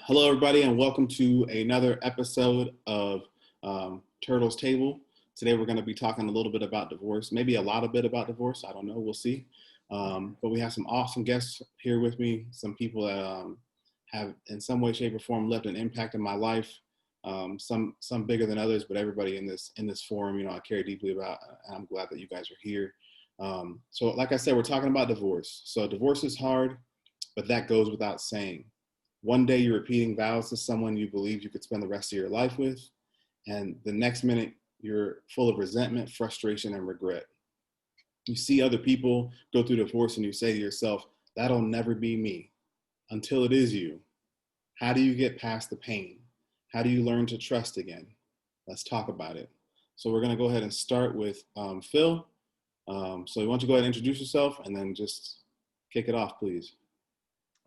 Hello, everybody, and welcome to another episode of Turtle's Table. Today, we're going to be talking a little bit about divorce, maybe a lot of bit about divorce. I don't know. We'll see. But we have some awesome guests here with me, some people that have, in some way, shape, or form, left an impact in my life. Some bigger than others, but everybody in this forum, I care deeply about, and I'm glad that you guys are here. So, like I said, we're talking about divorce. So, divorce is hard, but that goes without saying. One day you're repeating vows to someone you believe you could spend the rest of your life with, and the next minute you're full of resentment, frustration, and regret. You see other people go through divorce and you say to yourself, that'll never be me, until it is you. How do you get past the pain? How do you learn to trust again? Let's talk about it. So we're going to go ahead and start with Phil. So why don't you go ahead and introduce yourself and then just kick it off, please.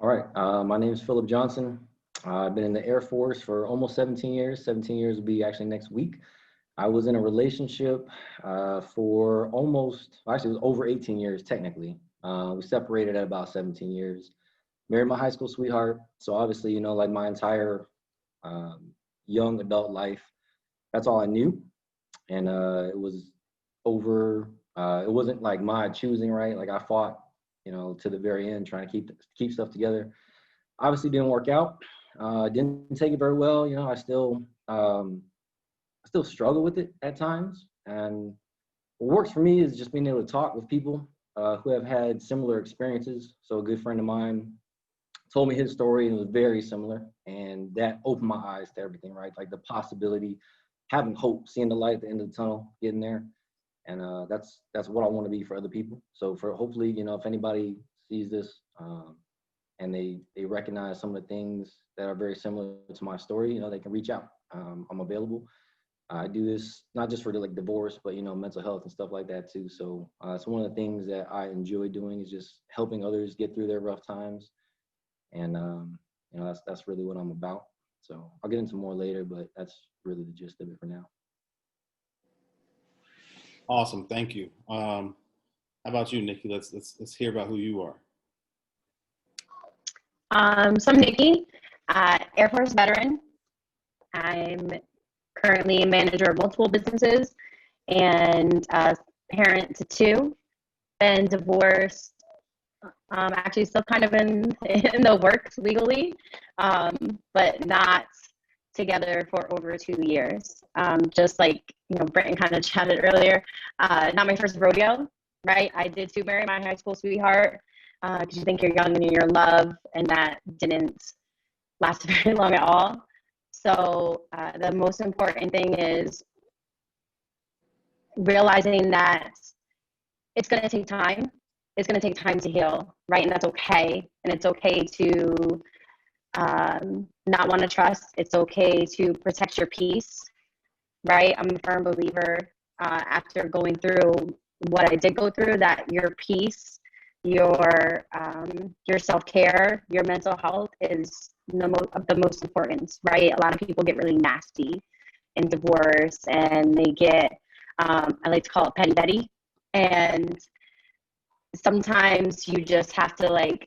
All right, my name is Phillip Johnson. I've been in the Air Force for almost 17 years. 17 years will be actually next week. I was in a relationship for it was over 18 years technically. We separated at about 17 years. Married my high school sweetheart. So obviously, like my entire young adult life, that's all I knew. And it was over, it wasn't like my choosing, right? Like I fought to the very end, trying to keep stuff together. Obviously didn't work out. Didn't take it very well. I still struggle with it at times. And what works for me is just being able to talk with people who have had similar experiences. So a good friend of mine told me his story and it was very similar. And that opened my eyes to everything, right? Like the possibility, having hope, seeing the light at the end of the tunnel, getting there. And that's what I want to be for other people. So for hopefully, if anybody sees this and they recognize some of the things that are very similar to my story, they can reach out. I'm available. I do this not just for like divorce, but mental health and stuff like that too. So it's one of the things that I enjoy doing is just helping others get through their rough times. And that's really what I'm about. So I'll get into more later, but that's really the gist of it for now. Awesome, thank you. How about you, Nikki? Let's hear about who you are. So I'm Nikki, Air Force veteran. I'm currently a manager of multiple businesses and a parent to two. Been divorced, actually still kind of in the works legally, but not together for over 2 years. Just like, Britton kind of chatted earlier, not my first rodeo, right? I did too marry my high school sweetheart because you think you're young and you're in love, and that didn't last very long at all. So the most important thing is realizing that it's going to take time. It's going to take time to heal, right? And that's okay. And it's okay to not want to trust. It's okay to protect your peace, right? I'm a firm believer after going through what I did go through, that your peace, your self-care, your mental health is the most important, right? A lot of people get really nasty in divorce and they get, I like to call it petty Betty. And sometimes you just have to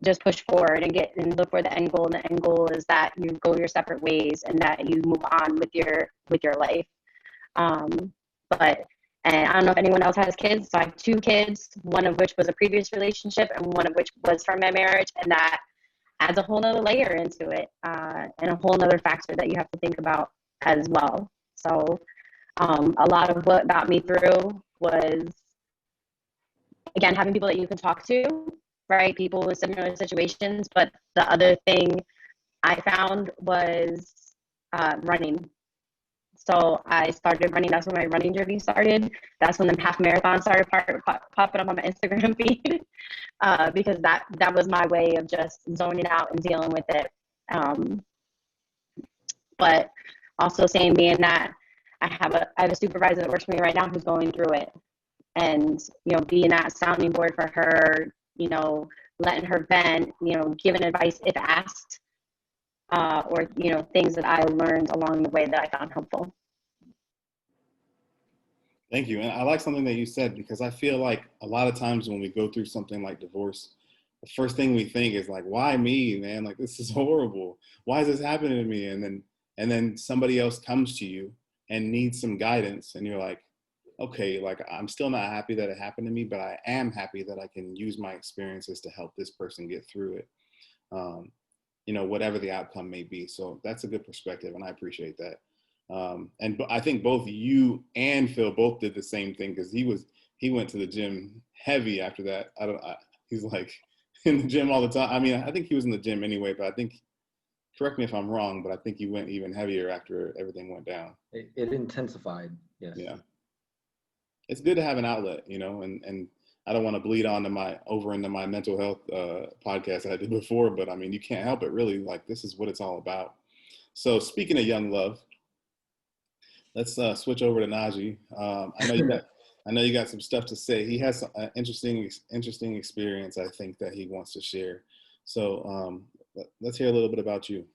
just push forward and look for the end goal. And the end goal is that you go your separate ways and that you move on with your life. And I don't know if anyone else has kids. So I have 2 kids, one of which was a previous relationship and one of which was from my marriage. And that adds a whole nother layer into it and a whole nother factor that you have to think about as well. So a lot of what got me through was, again, having people that you can talk to, right? People with similar situations. But the other thing I found was running. So I started running. That's when my running journey started. That's when the half marathon started popping up on my Instagram feed because that was my way of just zoning out and dealing with it. But also being that I have a supervisor that works for me right now who's going through it, and being that sounding board for her, letting her vent, giving advice if asked, or things that I learned along the way that I found helpful. Thank you. And I like something that you said, because I feel like a lot of times when we go through something like divorce, the first thing we think is like, why me, man? Like, this is horrible. Why is this happening to me? And then somebody else comes to you and needs some guidance, and you're like, okay, like, I'm still not happy that it happened to me, but I am happy that I can use my experiences to help this person get through it. You know, whatever the outcome may be. So that's a good perspective, and I appreciate that. And I think both you and Phil both did the same thing, because he went to the gym heavy after that. He's like in the gym all the time. I mean, I think he was in the gym anyway, but I think, correct me if I'm wrong, but I think he went even heavier after everything went down. It intensified. Yes. Yeah. It's good to have an outlet, you know, and I don't want to bleed on to over into my mental health podcast I did before, but I mean, you can't help it really. Like, this is what it's all about. So speaking of young love, let's switch over to Naji. I know you got some stuff to say. He has an interesting experience, I think, that he wants to share. So let's hear a little bit about you.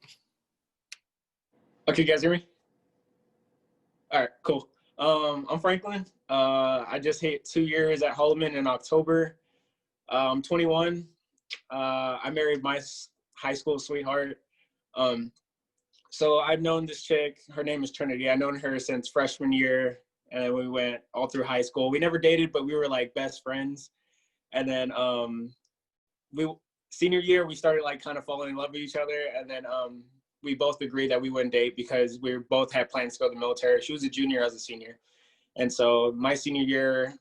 Okay, you guys hear me? All right, cool. I'm Franklin. I just hit 2 years at Holloman in October. I'm 21. I married my high school sweetheart. So I've known this chick. Her name is Trinity. I've known her since freshman year, and we went all through high school. We never dated, but we were like best friends. And then senior year, we started like kind of falling in love with each other. And then we both agreed that we wouldn't date because we both had plans to go to the military. She was a junior, I was a senior. And so my senior year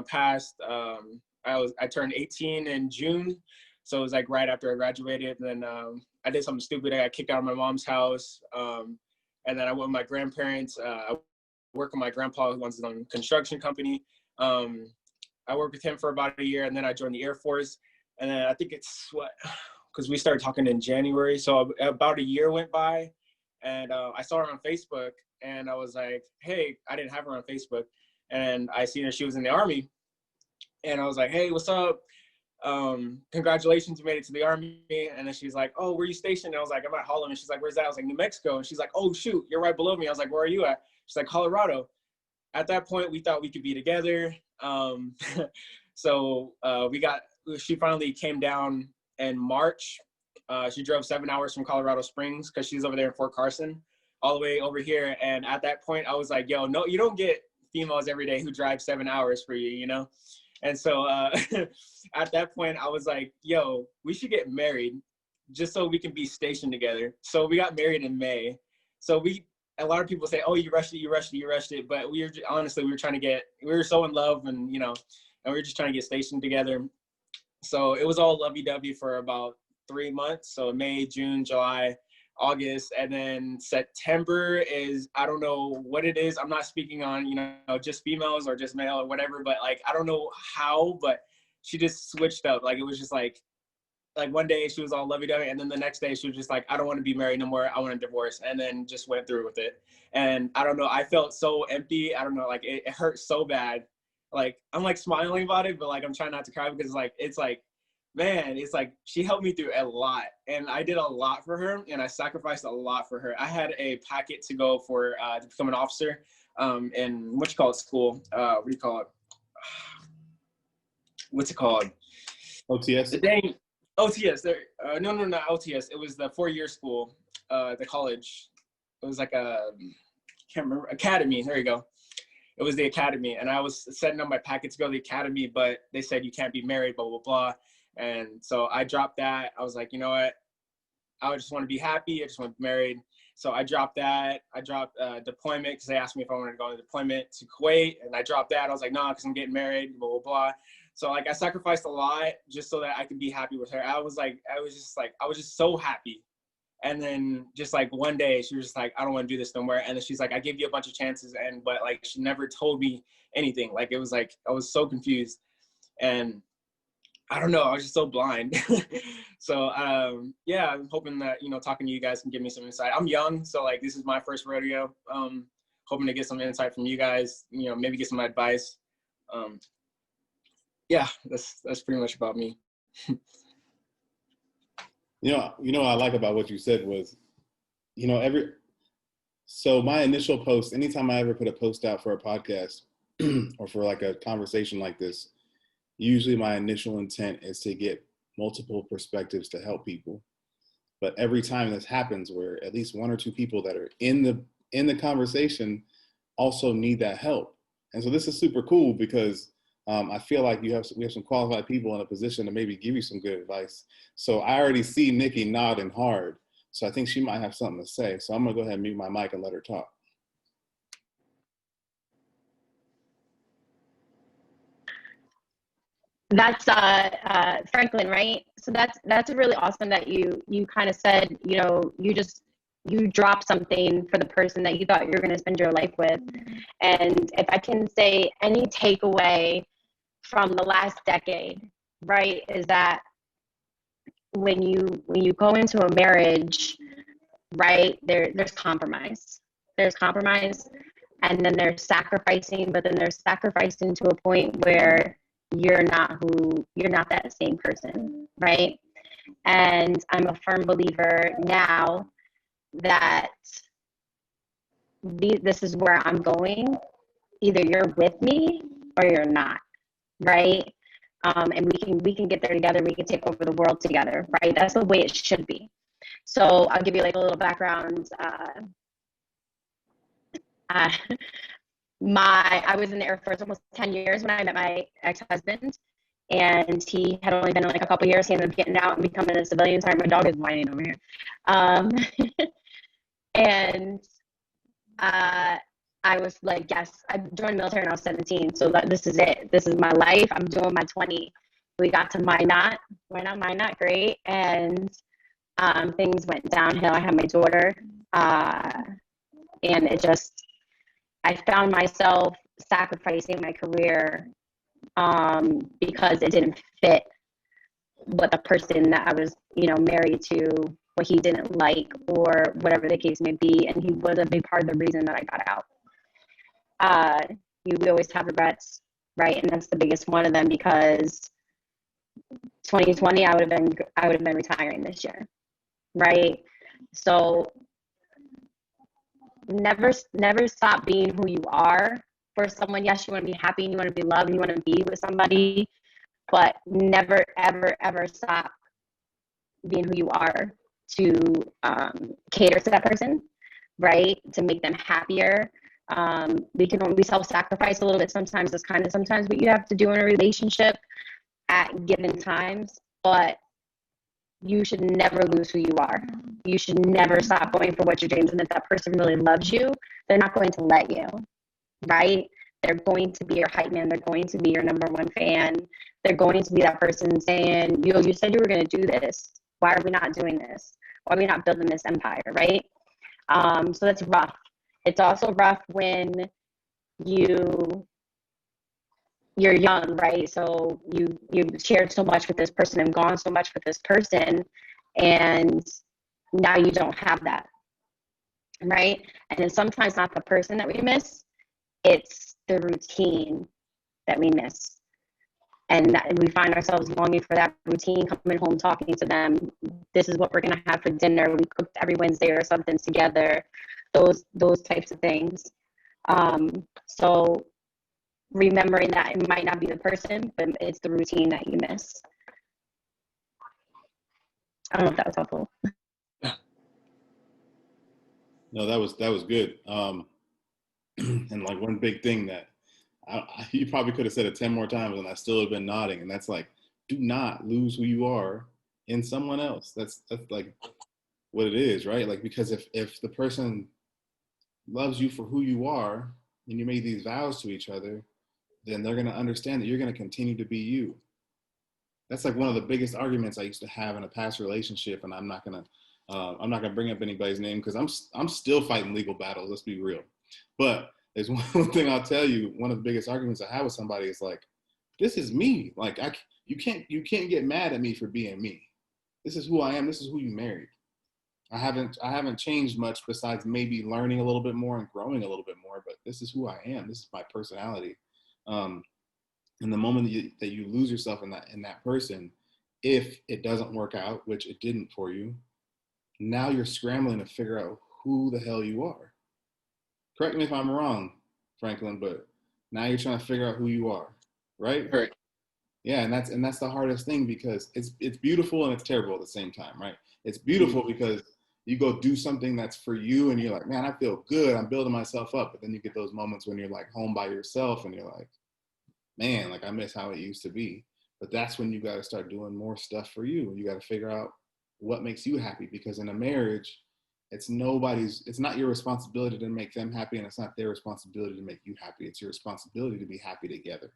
passed. I turned 18 in June. So it was like right after I graduated. And then I did something stupid. I got kicked out of my mom's house. And then I went with my grandparents. I worked with my grandpa, who owns his own construction company. I worked with him for about a year, and then I joined the Air Force. And then I think it's because we started talking in January. So about a year went by, and I saw her on Facebook, and I was like, hey, I didn't have her on Facebook. And I seen her, she was in the Army. And I was like, hey, what's up? Congratulations, you made it to the Army. And then she's like, oh, where are you stationed? And I was like, I'm at Holland. And she's like, where's that? I was like, New Mexico. And she's like, oh, shoot, you're right below me. I was like, where are you at? She's like, Colorado. At that point, we thought we could be together. So she finally came down in March. She drove 7 hours from Colorado Springs because she's over there in Fort Carson, all the way over here. And at that point, I was like, yo, no, you don't get females every day who drive 7 hours for you, you know? And so at that point, I was like, yo, we should get married just so we can be stationed together. So we got married in May. So a lot of people say, oh, you rushed it. But we were so in love, and, you know, and we were just trying to get stationed together. So it was all lovey-dovey for about 3 months. So May, June, July, August, and then September is, I don't know what it is. I'm not speaking on, you know, just females or just male or whatever, but like, I don't know how, but she just switched up. Like, it was just like one day she was all lovey-dovey, and then the next day she was just like, I don't want to be married no more. I want a divorce. And then just went through with it. And I don't know, I felt so empty. I don't know, like it hurt so bad. Like, I'm like smiling about it, but like, I'm trying not to cry because it's like, man, it's like she helped me through a lot, and I did a lot for her, and I sacrificed a lot for her. I had a packet to go for to become an officer in school. What do you call it? What's it called? OTS. The dang OTS. No, not OTS. It was the 4-year school, the college. It was like can't remember, academy. There you go. It was the academy, and I was setting up my packet to go to the academy, but they said you can't be married, blah blah blah. And so I dropped that. I was like, you know what? I just want to be happy. I just want to be married. So I dropped that. I dropped deployment because they asked me if I wanted to go on deployment to Kuwait. And I dropped that. I was like, no, because I'm getting married, blah, blah, blah. So like I sacrificed a lot just so that I could be happy with her. I was just so happy. And then just like one day she was just like, I don't want to do this no more. And then she's like, I gave you a bunch of chances. But like, she never told me anything. Like, it was like, I was so confused. And I don't know, I was just so blind. So yeah, I'm hoping that, you know, talking to you guys can give me some insight. I'm young, so like this is my first rodeo. Hoping to get some insight from you guys, you know, maybe get some advice. Yeah, that's pretty much about me. You know what I like about what you said was, you know, so my initial post, anytime I ever put a post out for a podcast or for like a conversation like this, usually my initial intent is to get multiple perspectives to help people. But every time this happens, where at least one or two people that are in the conversation also need that help. And so this is super cool because I feel like we have some qualified people in a position to maybe give you some good advice. So I already see Nikki nodding hard. So I think she might have something to say. So I'm gonna go ahead and mute my mic and let her talk. That's Franklin, right? So that's really awesome that you kind of said, you dropped something for the person that you thought you were going to spend your life with. And if I can say any takeaway from the last decade, right, is that when you go into a marriage, right, there's compromise. There's compromise, and then there's sacrificing, but then there's sacrificing to a point where you're not that same person, right? And I'm a firm believer now that this is where I'm going. Either you're with me or you're not, right? And we can get there together. We can take over the world together, right? That's the way it should be. So I'll give you like a little background. I was in the Air Force almost 10 years when I met my ex-husband, and he had only been in like a couple years. He ended up getting out and becoming a civilian. Sorry, my dog is whining over here. And I was like, yes, I joined the military when I was 17. So this is it. This is my life. I'm doing my 20. We got to Minot. Minot, great. And things went downhill. I had my daughter. And I found myself sacrificing my career because it didn't fit what the person that I was, married to, what he didn't like, or whatever the case may be. And he was a big part of the reason that I got out. We always have regrets, right? And that's the biggest one of them, because 2020, I would have been retiring this year, right? So never stop being who you are for someone. Yes, you want to be happy and you want to be loved and you want to be with somebody, but never, ever, ever stop being who you are to cater to that person, right? To make them happier. We self-sacrifice a little bit sometimes. That's kind of sometimes what you have to do in a relationship at given times, but you should never lose who you are. You should never stop going for what your dreams. And if that person really loves you, they're not going to let you, right? They're going to be your hype man. They're going to be your number one fan. They're going to be that person saying, you said you were going to do this. Why are we not doing this? Why are we not building this empire, right? So that's rough. It's also rough when you're young, right? So you've shared so much with this person and gone so much with this person, and now you don't have that, right? And then sometimes not the person that we miss, it's the routine that we miss. And we find ourselves longing for that routine, coming home, talking to them. This is what we're gonna have for dinner. We cooked every Wednesday or something together. Those types of things. So remembering that it might not be the person, but it's the routine that you miss. I don't know if that was helpful. No, that was good. And like one big thing that you probably could have said it 10 more times and I still have been nodding. And that's like, do not lose who you are in someone else. That's like what it is, right? Like, because if the person loves you for who you are and you made these vows to each other, then they're going to understand that you're going to continue to be you. That's like one of the biggest arguments I used to have in a past relationship. And I'm not going to bring up anybody's name because I'm still fighting legal battles. Let's be real. But there's one thing I'll tell you. One of the biggest arguments I have with somebody is like, this is me. Like you can't get mad at me for being me. This is who I am. This is who you married. I haven't changed much besides maybe learning a little bit more and growing a little bit more. But this is who I am. This is my personality. And the moment that you lose yourself in that person, if it doesn't work out, which it didn't for you, now you're scrambling to figure out who the hell you are. Correct me if I'm wrong, Franklin, but now you're trying to figure out who you are, right? Right. Yeah, and that's the hardest thing, because it's beautiful and it's terrible at the same time, right? It's beautiful because you go do something that's for you and you're like, man, I feel good. I'm building myself up. But then you get those moments when you're like home by yourself and you're like, man, like I miss how it used to be. But that's when you got to start doing more stuff for you. You got to figure out what makes you happy, because in a marriage, it's not your responsibility to make them happy, and it's not their responsibility to make you happy. It's your responsibility to be happy together,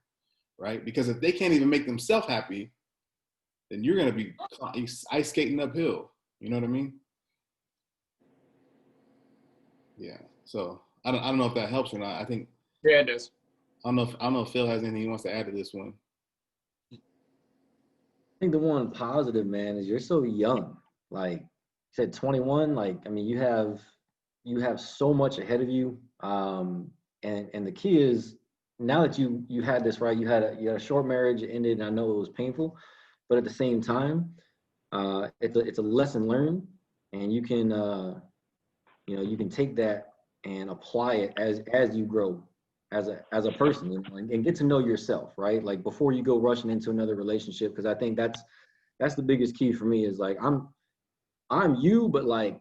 right? Because if they can't even make themselves happy, then you're going to be ice skating uphill. You know what I mean? Yeah. So I don't know if that helps or not. I think, Yeah, it does. I don't know if Phil has anything he wants to add to this one. I think the one positive, man, is you're so young. Like you said, 21. Like, I mean, you have so much ahead of you. And the key is, now that you had this, right, you had a short marriage, it ended, and I know it was painful, but at the same time, it's a lesson learned, and you can you can take that and apply it as you grow as a person, and get to know yourself, right? Like, before you go rushing into another relationship, because I think that's the biggest key for me, is like, I'm you, but like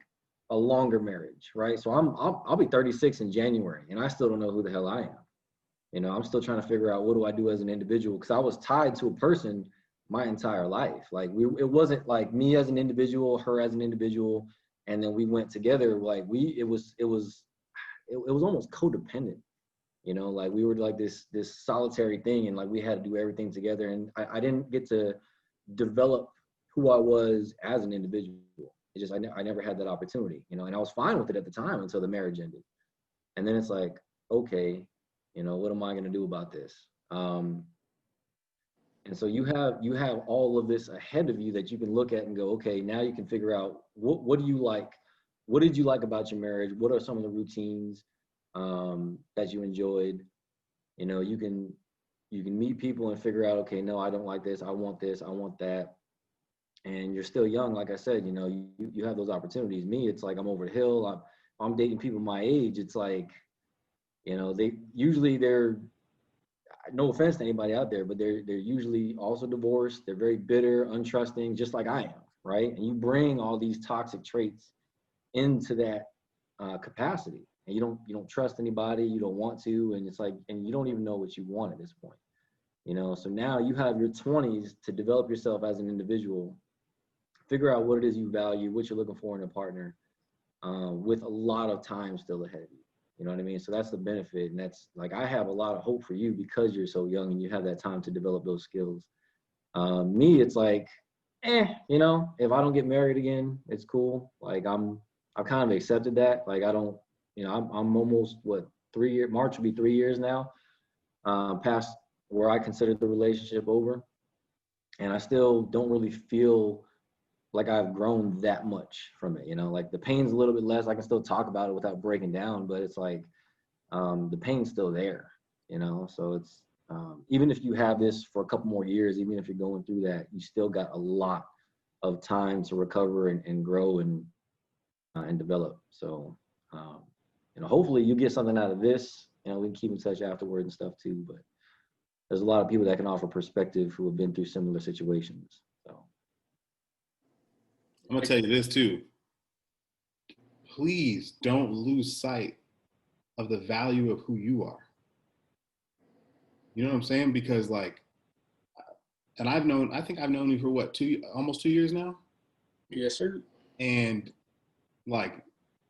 a longer marriage, right? So I'll be 36 in January, and I still don't know who the hell I am. I'm still trying to figure out, what do I do as an individual, because I was tied to a person my entire life. Like, it wasn't like me as an individual, her as an individual, and then we went together. Like, it was almost codependent. Like, we were like this solitary thing, and like we had to do everything together, and I didn't get to develop who I was as an individual. It just, I never had that opportunity, and I was fine with it at the time until the marriage ended. And then it's like, okay, what am I going to do about this? And so you have all of this ahead of you that you can look at and go, okay, now you can figure out, what do you like? What did you like about your marriage? What are some of the routines that you enjoyed? You can meet people and figure out, okay, no, I don't like this. I want this. I want that. And you're still young, like I said. You have those opportunities. Me, it's like I'm over the hill. I'm dating people my age. It's like, they're, no offense to anybody out there, but they're usually also divorced. They're very bitter, untrusting, just like I am, right? And you bring all these toxic traits into that capacity, and you don't trust anybody. You don't want to, and it's like, and you don't even know what you want at this point. So now you have your 20s to develop yourself as an individual, figure out what it is you value, what you're looking for in a partner, with a lot of time still ahead of you. You know what I mean? So that's the benefit. And that's like, I have a lot of hope for you because you're so young and you have that time to develop those skills. Me, it's like, if I don't get married again, it's cool. Like, I've kind of accepted that. Like, I don't, I'm almost, 3 years, March will be 3 years now, past where I considered the relationship over. And I still don't really feel like I've grown that much from it. Like, the pain's a little bit less. I can still talk about it without breaking down, but it's like, the pain's still there, so it's, even if you have this for a couple more years, even if you're going through that, you still got a lot of time to recover and grow and develop. So, hopefully you get something out of this. We can keep in touch afterward and stuff too, but there's a lot of people that can offer perspective who have been through similar situations. So I'm gonna tell you this too. Please don't lose sight of the value of who you are. You know what I'm saying? Because like, and I think I've known you for what, almost 2 years now? Yes, sir. And like,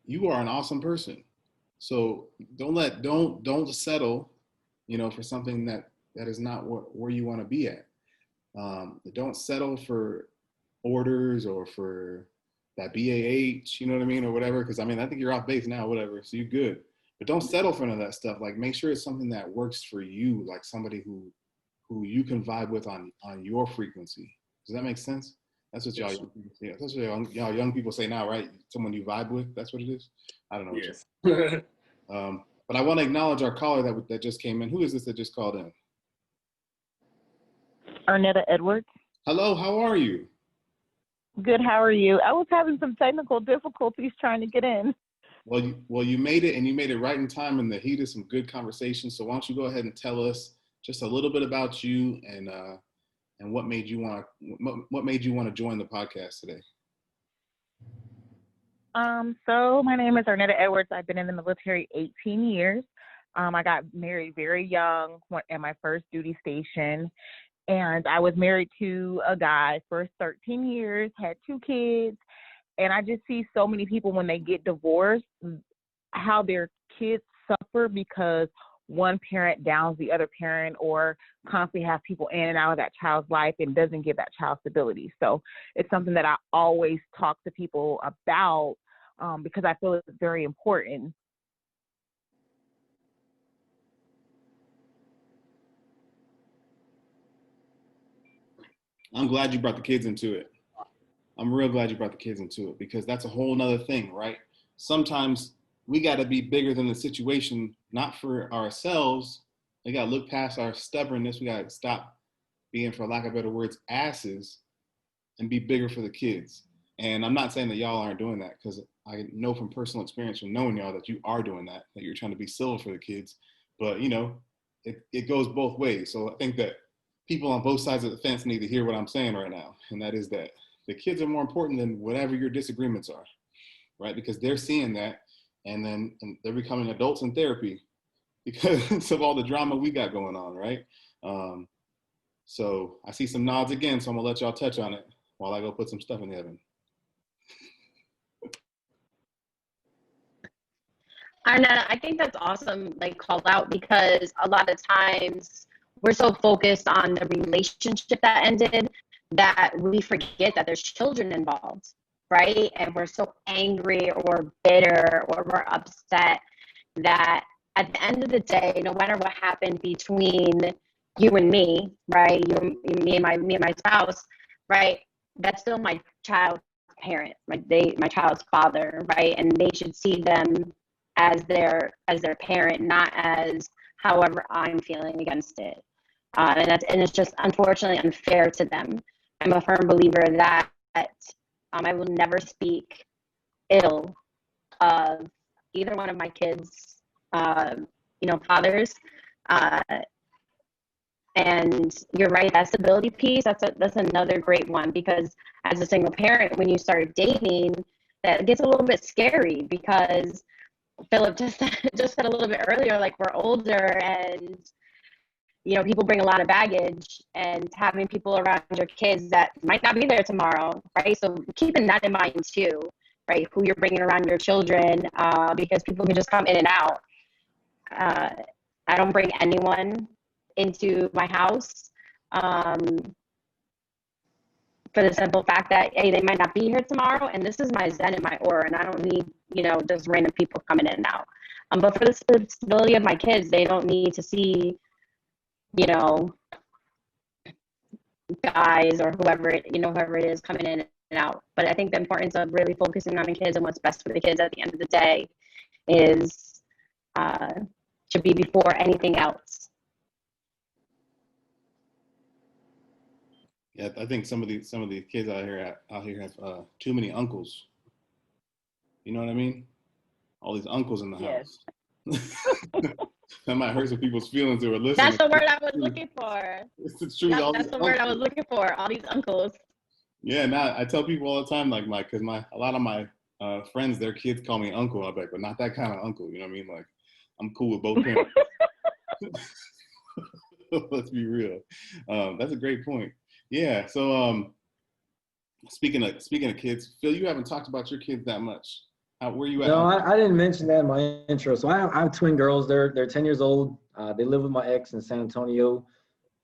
you are an awesome person. So don't settle, for something that is not where you want to be at. Don't settle for orders or for that BAH, you know what I mean, or whatever. Because I mean, I think you're off base now, whatever. So you're good, but don't settle for none of that stuff. Like, make sure it's something that works for you, like somebody who you can vibe with on your frequency. Does that make sense? That's what y'all, yeah, that's what y'all young people say now, right? Someone you vibe with. That's what it is. I don't know. Yes. But I want to acknowledge our caller that just came in. Who is this that just called in? Ernetta Edwards. Hello, how are you? Good, how are you? I was having some technical difficulties trying to get in. Well, you made it, and you made it right in time in the heat of some good conversation. So why don't you go ahead and tell us just a little bit about you and and what made you want to join the podcast today? So my name is Ernetta Edwards. I've been in the military 18 years. I got married very young at my first duty station, and I was married to a guy for 13 years, had 2 kids, and I just see so many people when they get divorced, how their kids suffer because one parent downs the other parent or constantly have people in and out of that child's life and doesn't give that child stability. So it's something that I always talk to people about because I feel it's very important. I'm glad you brought the kids into it. I'm real glad you brought the kids into it, because that's a whole nother thing, right? Sometimes we got to be bigger than the situation, not for ourselves. We got to look past our stubbornness. We got to stop being, for lack of better words, asses, and be bigger for the kids. And I'm not saying that y'all aren't doing that, because I know from personal experience from knowing y'all that you are doing that you're trying to be civil for the kids. But, you know, it goes both ways. So I think that people on both sides of the fence need to hear what I'm saying right now. And that is that the kids are more important than whatever your disagreements are, right? Because they're seeing that, and they're becoming adults in therapy because of all the drama we got going on, right? So I see some nods again, so I'm gonna let y'all touch on it while I go put some stuff in the oven. Arnetta, I think that's awesome, like called out, because a lot of times we're so focused on the relationship that ended that we forget that there's children involved, right? And we're so angry or bitter or we're upset that at the end of the day, no matter what happened between you and me, right? Me and my spouse, right? That's still my child's parent, right? My child's father, right? And they should see them as their parent, not as however I'm feeling against it. And it's just unfortunately unfair to them. I'm a firm believer that I will never speak ill of either one of my kids, fathers. And you're right, that stability piece, that's another great one, because as a single parent, when you start dating, that gets a little bit scary, because Phillip just said a little bit earlier, like, we're older and people bring a lot of baggage, and having people around your kids that might not be there tomorrow, right? So keeping that in mind too, right? Who you're bringing around your children, because people can just come in and out. I don't bring anyone into my house for the simple fact that, hey, they might not be here tomorrow, and this is my zen and my aura, and I don't need, just random people coming in and out. But for the stability of my kids, they don't need to see, guys or whoever it is coming in and out. But I think the importance of really focusing on the kids and what's best for the kids at the end of the day is should be before anything else. Yeah, I think some of these kids out here have too many uncles. You know what I mean? All these uncles in the house. That might hurt some people's feelings who are listening. That's the word I was looking for. It's true. That's the word I was looking for. All these uncles. Yeah, now I tell people all the time, like, a lot of my friends, their kids call me uncle. I'm like, but not that kind of uncle. You know what I mean? Like, I'm cool with both parents. Let's be real. That's a great point. Yeah. So, speaking of kids, Phil, you haven't talked about your kids that much. Where you at? No, I didn't mention that in my intro. So I have twin girls. They're 10 years old. They live with my ex in San Antonio,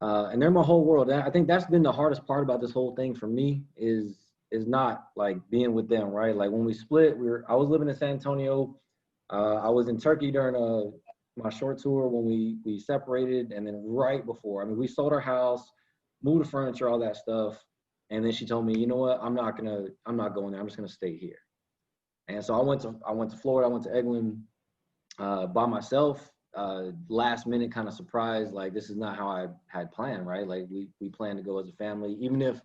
and they're my whole world. And I think that's been the hardest part about this whole thing for me is not like being with them, right? Like when we split, I was living in San Antonio. I was in Turkey during my short tour when we separated, and then right before, we sold our house, moved the furniture, all that stuff, and then she told me, you know what, I'm not going there. I'm just gonna stay here. And so I went to Florida. I went to Eglin by myself. Last minute kind of surprise, like this is not how I had planned, right? Like we planned to go as a family, even if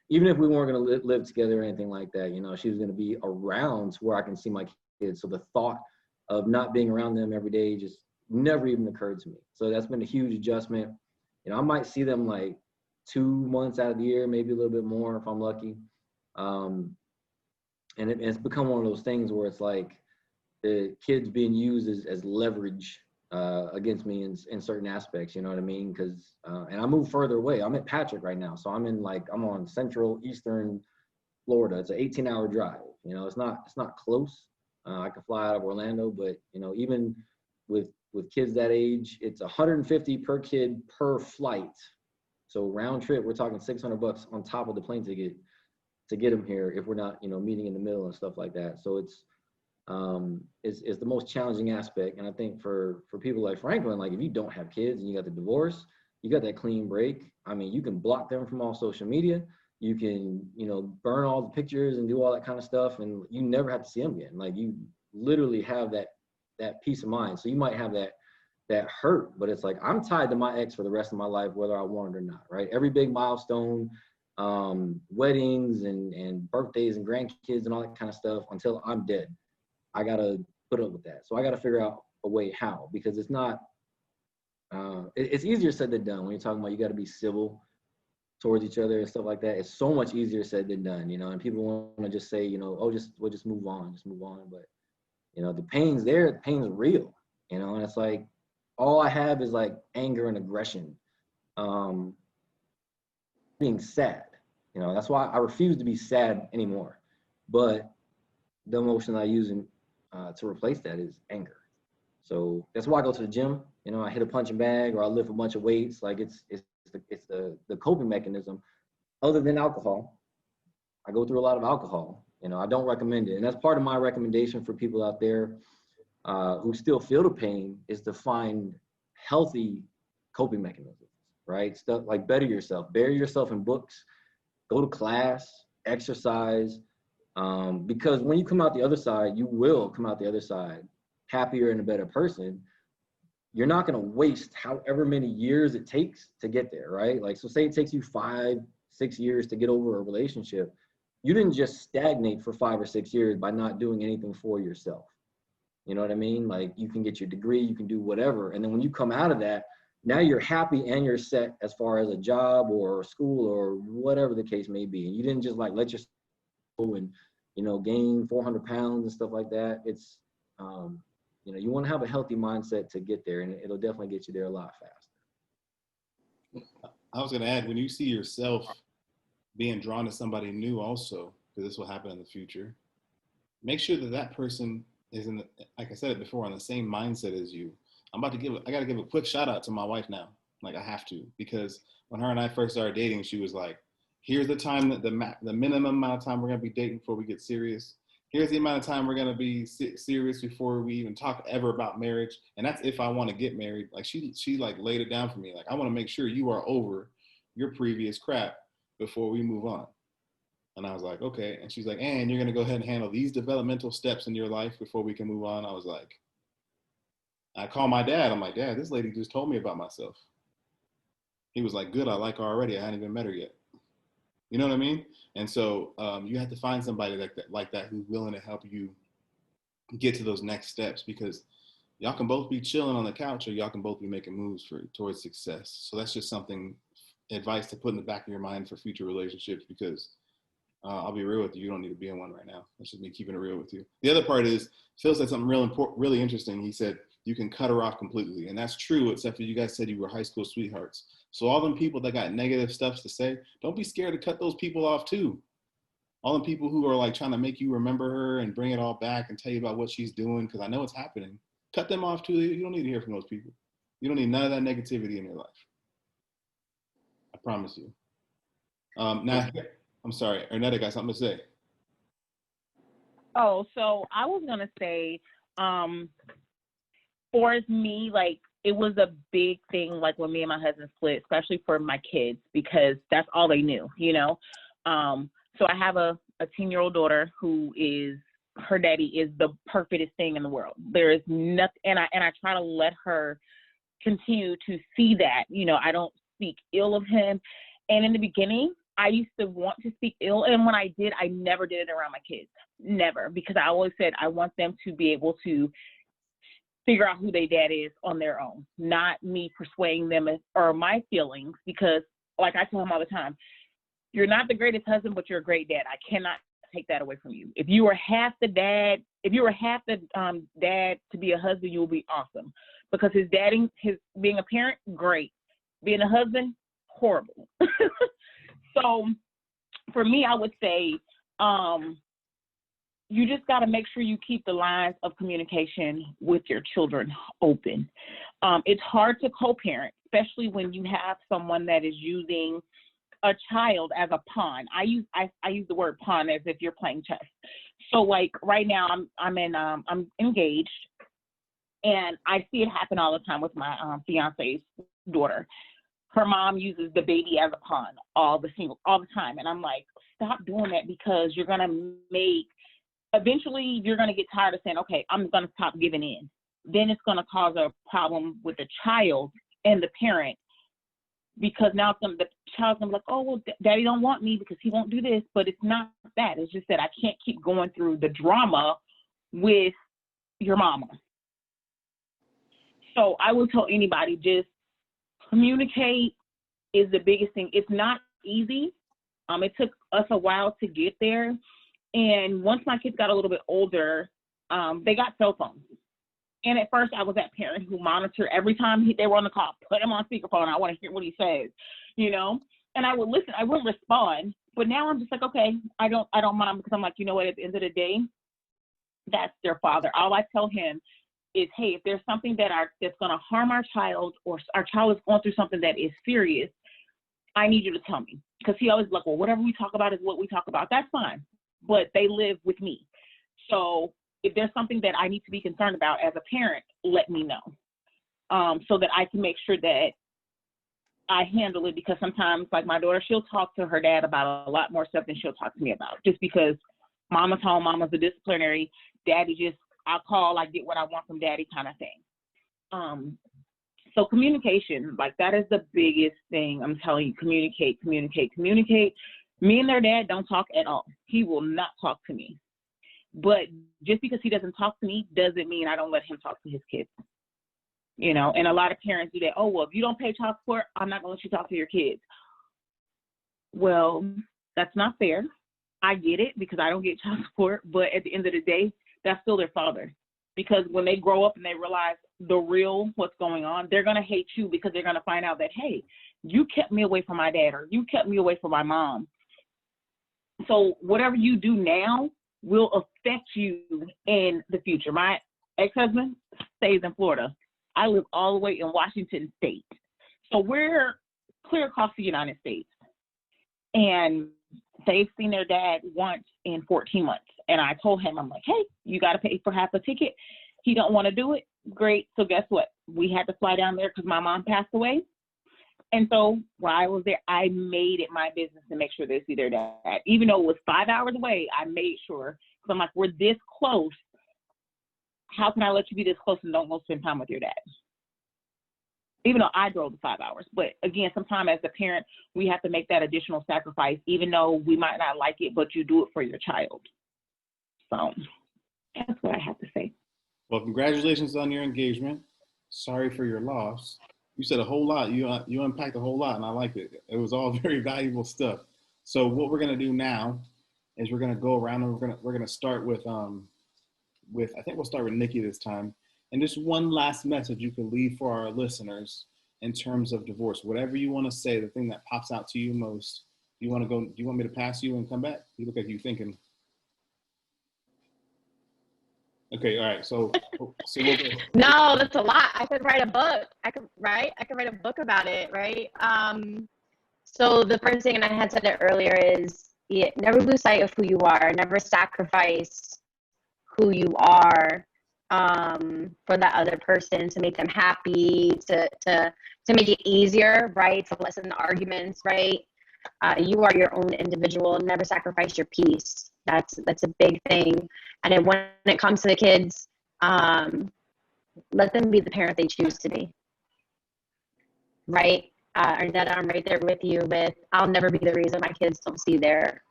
we weren't going to live together or anything like that. She was going to be around to where I can see my kids. So the thought of not being around them every day just never even occurred to me. So that's been a huge adjustment. I might see them like 2 months out of the year, maybe a little bit more if I'm lucky. And it's become one of those things where it's like the kids being used as leverage against me in certain aspects, you know what I mean? Because and I moved further away. I'm at Patrick right now, so I'm on central eastern Florida. It's an 18-hour drive. You know, it's not close. I could fly out of Orlando, but you know, even with kids that age, it's $150 per kid per flight. So round trip, we're talking $600 on top of the plane ticket to get them here if we're not, you know, meeting in the middle and stuff like that. So it's the most challenging aspect. And I think for people like Franklin, like if you don't have kids and you got the divorce, you got that clean break. I mean, you can block them from all social media. You can, you know, burn all the pictures and do all that kind of stuff, and you never have to see them again. Like you literally have that peace of mind. So you might have that hurt, but it's like I'm tied to my ex for the rest of my life, whether I want it or not, right? Every big milestone, weddings and birthdays and grandkids and all that kind of stuff, until I'm dead, I gotta put up with that. So I gotta figure out a way how, because it's not, it's easier said than done when you're talking about you gotta be civil towards each other and stuff like that. It's so much easier said than done, you know, and people want to just say, you know, oh, we'll just move on. But, you know, the pain's there, the pain's real, you know, and it's like, all I have is like anger and aggression, being sad, you know, that's why I refuse to be sad anymore. But the emotion I use to replace that is anger. So that's why I go to the gym. You know, I hit a punching bag or I lift a bunch of weights. Like it's the coping mechanism. Other than alcohol, I go through a lot of alcohol. You know, I don't recommend it, and that's part of my recommendation for people out there who still feel the pain, is to find healthy coping mechanisms, right? Stuff like better yourself, bury yourself in books, go to class, exercise, because when you come out the other side, you will come out the other side happier and a better person. You're not going to waste however many years it takes to get there, right? Like, so say it takes you 5-6 years to get over a relationship. You didn't just stagnate for 5 or 6 years by not doing anything for yourself. You know what I mean? Like, you can get your degree, you can do whatever. And then when you come out of that, now you're happy and you're set as far as a job or school or whatever the case may be. And you didn't just like let yourself go and, you know, gain 400 pounds and stuff like that. It's, you know, you want to have a healthy mindset to get there, and it'll definitely get you there a lot faster. I was going to add, when you see yourself being drawn to somebody new also, because this will happen in the future, make sure that person is in, like I said it before, on the same mindset as you. I got to give a quick shout out to my wife now. Like, I have to, because when her and I first started dating, she was like, here's the time, that the minimum amount of time we're going to be dating before we get serious. Here's the amount of time we're going to be serious before we even talk ever about marriage. And that's if I want to get married. Like, she like laid it down for me. Like, I want to make sure you are over your previous crap before we move on. And I was like, okay. And she's like, and you're going to go ahead and handle these developmental steps in your life before we can move on. I was like, I called my dad. I'm like, Dad, this lady just told me about myself. He was like, good, I like her already. I hadn't even met her yet. You know what I mean? And so you have to find somebody like that who's willing to help you get to those next steps, because y'all can both be chilling on the couch or y'all can both be making moves towards success. So that's just advice to put in the back of your mind for future relationships, because I'll be real with you, you don't need to be in one right now. That's just me keeping it real with you. The other part is, Phil said something really interesting. He said, you can cut her off completely. And that's true, except for you guys said you were high school sweethearts. So all them people that got negative stuff to say, don't be scared to cut those people off too. All them people who are like trying to make you remember her and bring it all back and tell you about what she's doing, because I know it's happening. Cut them off too. You don't need to hear from those people. You don't need none of that negativity in your life. I promise you. Now, I'm sorry, Ernetta got something to say. Oh, so I was gonna say, for me, like, it was a big thing, like when me and my husband split, especially for my kids, because that's all they knew, you know. So I have a 10-year-old daughter who is, her daddy is the perfectest thing in the world. There is nothing, and I try to let her continue to see that, you know, I don't speak ill of him. And in the beginning, I used to want to speak ill, and when I did, I never did it around my kids, never, because I always said I want them to be able to figure out who their dad is on their own, not me persuading them or my feelings, because like I tell him all the time, you're not the greatest husband, but you're a great dad. I cannot take that away from you. If you were half the dad to be a husband, you will be awesome. Because his being a parent, great. Being a husband, horrible. So for me, I would say, you just got to make sure you keep the lines of communication with your children open. It's hard to co-parent, especially when you have someone that is using a child as a pawn. I use the word pawn as if you're playing chess. So like right now I'm engaged, and I see it happen all the time with my fiance's daughter. Her mom uses the baby as a pawn all the time, and I'm like, stop doing that, because eventually you're gonna get tired of saying, okay, I'm gonna stop giving in. Then it's gonna cause a problem with the child and the parent, because now the child's gonna be like, oh, well, daddy don't want me because he won't do this. But it's not that. It's just that I can't keep going through the drama with your mama. So I will tell anybody, just communicate is the biggest thing. It's not easy. It took us a while to get there. And once my kids got a little bit older, they got cell phones. And at first I was that parent who monitored every time they were on the call, put him on speakerphone. I want to hear what he says, and I would listen. I wouldn't respond. But now I'm just like, okay, I don't mind, because I'm like, you know what, at the end of the day, that's their father. All I tell him is, hey, if there's something that's going to harm our child, or our child is going through something that is serious, I need you to tell me. Because he always like, well, whatever we talk about is what we talk about. That's fine. But they live with me. So if there's something that I need to be concerned about as a parent, let me know, so that I can make sure that I handle it. Because sometimes, like my daughter, she'll talk to her dad about a lot more stuff than she'll talk to me about, just because mama's home, mama's a disciplinary, daddy just, I call, I get what I want from daddy kind of thing. So communication, like that is the biggest thing. I'm telling you, communicate. Me and their dad don't talk at all. He will not talk to me. But just because he doesn't talk to me doesn't mean I don't let him talk to his kids. And a lot of parents do that. Oh, well, if you don't pay child support, I'm not going to let you talk to your kids. Well, that's not fair. I get it, because I don't get child support. But at the end of the day, that's still their father. Because when they grow up and they realize the real what's going on, they're going to hate you, because they're going to find out that, hey, you kept me away from my dad, or you kept me away from my mom. So whatever you do now will affect you in the future. My ex-husband stays in Florida. I live all the way in Washington State. So we're clear across the United States. And they've seen their dad once in 14 months. And I told him, I'm like, hey, you got to pay for half a ticket. He don't want to do it. Great. So guess what? We had to fly down there because my mom passed away. And so while I was there, I made it my business to make sure they see their dad. Even though it was 5 hours away, I made sure. Because I'm like, we're this close. How can I let you be this close and don't go spend time with your dad? Even though I drove the 5 hours. But again, sometimes as a parent, we have to make that additional sacrifice, even though we might not like it, but you do it for your child. So that's what I have to say. Well, congratulations on your engagement. Sorry for your loss. You said a whole lot. You unpacked a whole lot, and I liked it. It was all very valuable stuff. So what we're gonna do now is we're gonna go around, and we're gonna start with I think we'll start with Nikki this time. And just one last message you can leave for our listeners in terms of divorce. Whatever you want to say, the thing that pops out to you most. Do you want me to pass you and come back? You look like you're thinking. Okay, all right. So we'll go. No, that's a lot. I could write a book. I could write a book about it, right? So the first thing, and I had said it earlier, is never lose sight of who you are. Never sacrifice who you are for that other person, to make them happy, to make it easier, right? To lessen the arguments, right? You are your own individual. Never sacrifice your peace. That's a big thing. And then when it comes to the kids, let them be the parent they choose to be. Right? Ernetta, I'm right there with you. I'll never be the reason my kids don't see their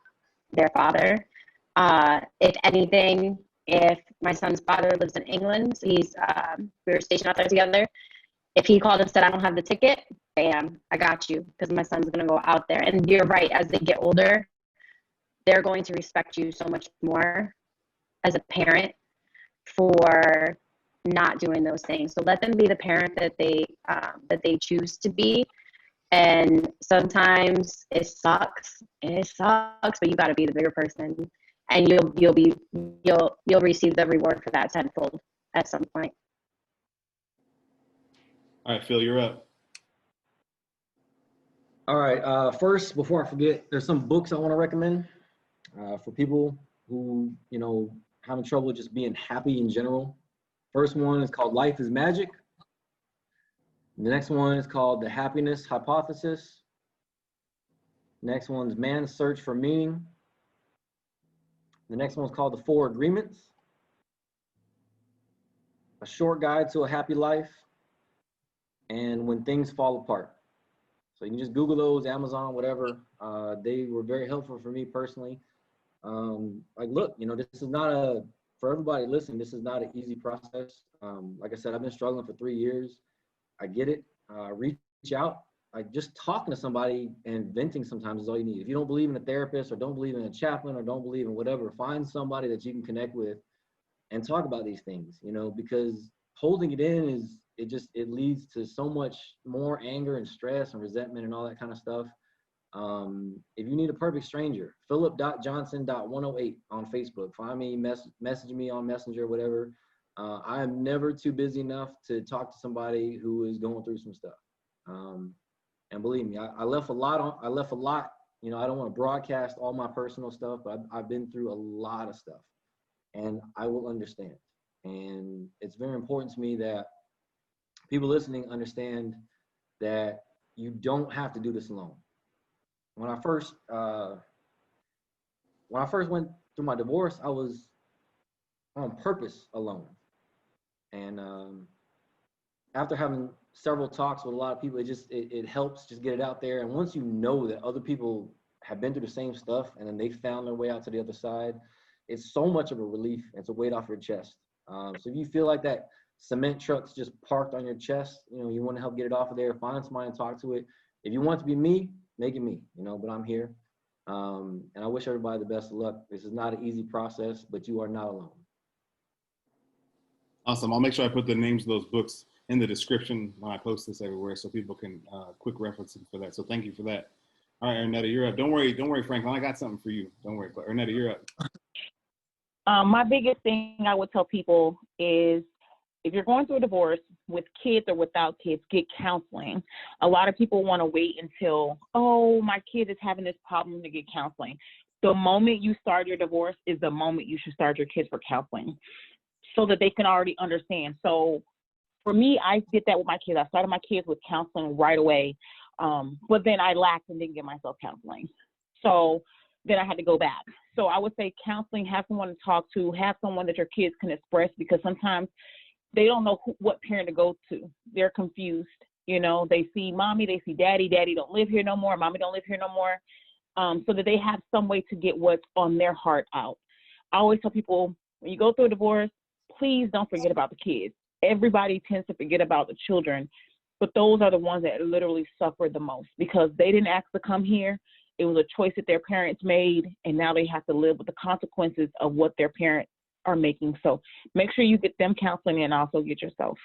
father. If anything, if my son's father lives in England, we were stationed out there together. If he called and said, I don't have the ticket, bam, I got you, because my son's going to go out there. And you're right, as they get older, they're going to respect you so much more as a parent for not doing those things. So let them be the parent that they choose to be. And sometimes it sucks, but you got to be the bigger person, and you'll receive the reward for that tenfold at some point. All right, Phil, you're up. All right. First, before I forget, there's some books I want to recommend for people who, having trouble just being happy in general. First one is called Life is Magic. The next one is called The Happiness Hypothesis. Next one's Man's Search for Meaning. The next one's called The Four Agreements. A Short Guide to a Happy Life. And When Things Fall Apart. So you can just Google those, Amazon, whatever. They were very helpful for me personally. Look, this is not for everybody listening, this is not an easy process. Like I said, I've been struggling for 3 years. I get it. Reach out. Just talking to somebody and venting sometimes is all you need. If you don't believe in a therapist or don't believe in a chaplain or don't believe in whatever, find somebody that you can connect with and talk about these things, because holding it in it leads to so much more anger and stress and resentment and all that kind of stuff. If you need a perfect stranger, Phillip.Johnson.108 on Facebook. Find me, message me on Messenger, whatever. I am never too busy enough to talk to somebody who is going through some stuff. And believe me, I left a lot. I don't want to broadcast all my personal stuff, but I've been through a lot of stuff, and I will understand. And it's very important to me that people listening understand that you don't have to do this alone. When I first went through my divorce, I was on purpose alone. And after having several talks with a lot of people, it helps just get it out there. And once you know that other people have been through the same stuff and then they found their way out to the other side, it's so much of a relief. It's a weight off your chest. So if you feel like that cement truck's just parked on your chest, you want to help get it off of there, find somebody and talk to it. If you want it to be me, make it me, but I'm here. And I wish everybody the best of luck. This is not an easy process, but you are not alone. Awesome. I'll make sure I put the names of those books in the description when I post this everywhere so people can quick reference for that. So thank you for that. All right, Ernetta, you're up. Don't worry, Franklin. I got something for you. Don't worry. Ernetta, you're up. My biggest thing I would tell people is if you're going through a divorce with kids or without kids, get counseling. A lot of people want to wait until, my kid is having this problem to get counseling. The moment you start your divorce is the moment you should start your kids for counseling so that they can already understand. So for me, I did that with my kids. I started my kids with counseling right away, but then I lacked and didn't get myself counseling. So then I had to go back. So I would say counseling, have someone to talk to, have someone that your kids can express, because sometimes they don't know what parent to go to. They're confused. They see mommy, they see daddy. Daddy don't live here no more. Mommy don't live here no more. So that they have some way to get what's on their heart out. I always tell people, when you go through a divorce, please don't forget about the kids. Everybody tends to forget about the children, but those are the ones that literally suffer the most because they didn't ask to come here. It was a choice that their parents made, and now they have to live with the consequences of what their parents are making. So make sure you get them counseling and also get yourself.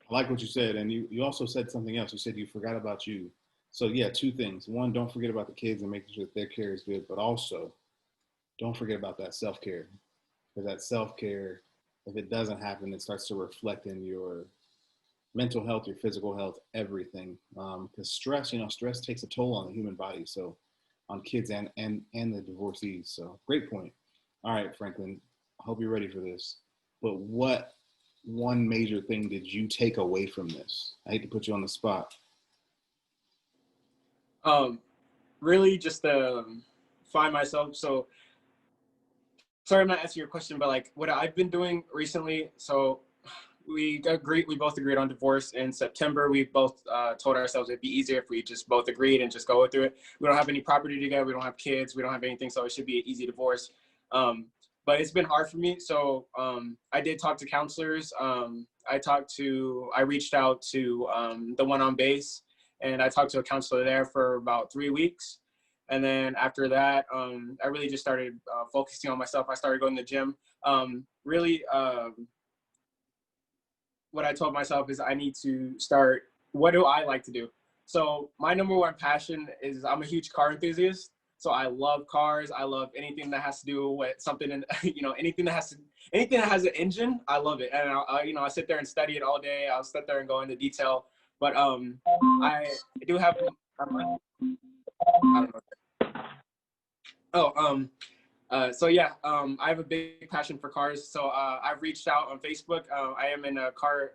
I like what you said. And you also said something else. You said you forgot about you. So yeah, two things. One, don't forget about the kids and making sure that their care is good, but also don't forget about that self-care. Because that self-care, if it doesn't happen, it starts to reflect in your mental health, your physical health, everything. Because stress takes a toll on the human body. So on kids and the divorcees. So great point. All right, Franklin, I hope you're ready for this. But what one major thing did you take away from this? I hate to put you on the spot. Really just to find myself. So sorry, I'm not answering your question, but what I've been doing recently. So we both agreed on divorce in September. We both told ourselves it'd be easier if we just both agreed and just go through it. We don't have any property together. We don't have kids. We don't have anything. So it should be an easy divorce. but it's been hard for me. So I did talk to counselors. I reached out to the one on base, and I talked to a counselor there for about 3 weeks. And then after that, I really just started focusing on myself. I started going to the gym. What I told myself is I need to start, what do I like to do? So my number one passion is I'm a huge car enthusiast. So I love cars. I love anything that has to do with something, and anything that has an engine. I love it, and I sit there and study it all day. I'll sit there and go into detail. But I do have. I don't know. So yeah, I have a big passion for cars. So I've reached out on Facebook. I am in a car,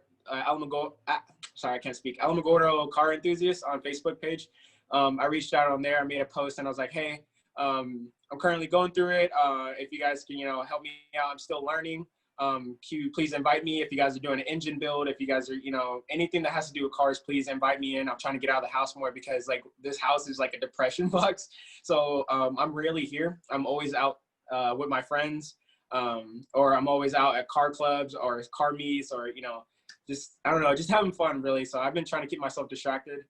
sorry, I can't speak. Alamogordo Car Enthusiast on Facebook page. I reached out on there. I made a post and I was like, hey, I'm currently going through it. If you guys can, help me out, I'm still learning. Can you please invite me if you guys are doing an engine build? If you guys are, anything that has to do with cars, please invite me in. I'm trying to get out of the house more because like this house is like a depression box. So I'm rarely here. I'm always out with my friends, or I'm always out at car clubs or car meets, or just I don't know, just having fun really. So I've been trying to keep myself distracted.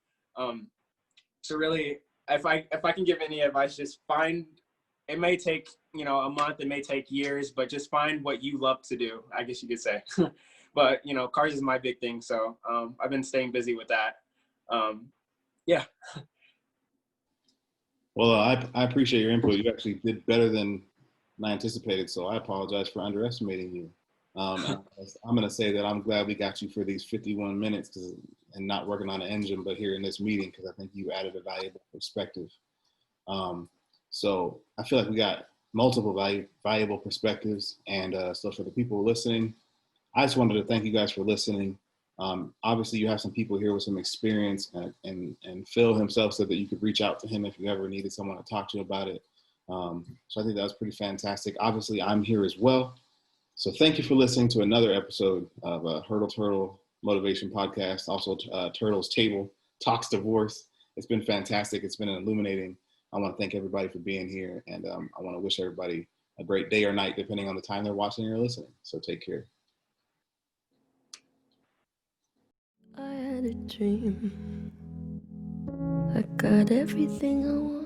So really, if I can give any advice, just find. It may take a month, it may take years, but just find what you love to do, I guess you could say. But cars is my big thing, so I've been staying busy with that. Yeah. Well, I appreciate your input. You actually did better than I anticipated, so I apologize for underestimating you. I'm going to say that I'm glad we got you for these 51 minutes and not working on an engine, but here in this meeting, because I think you added a valuable perspective. So I feel like we got multiple valuable perspectives. And so for the people listening, I just wanted to thank you guys for listening. Obviously, you have some people here with some experience, and Phil himself said that you could reach out to him if you ever needed someone to talk to you about it. So I think that was pretty fantastic. Obviously, I'm here as well. So thank you for listening to another episode of Hurdle Turtle Motivation Podcast, also Turtle's Table Talks Divorce. It's been fantastic. It's been illuminating. I want to thank everybody for being here, and I want to wish everybody a great day or night, depending on the time they're watching or listening. So take care. I had a dream. I got everything I want.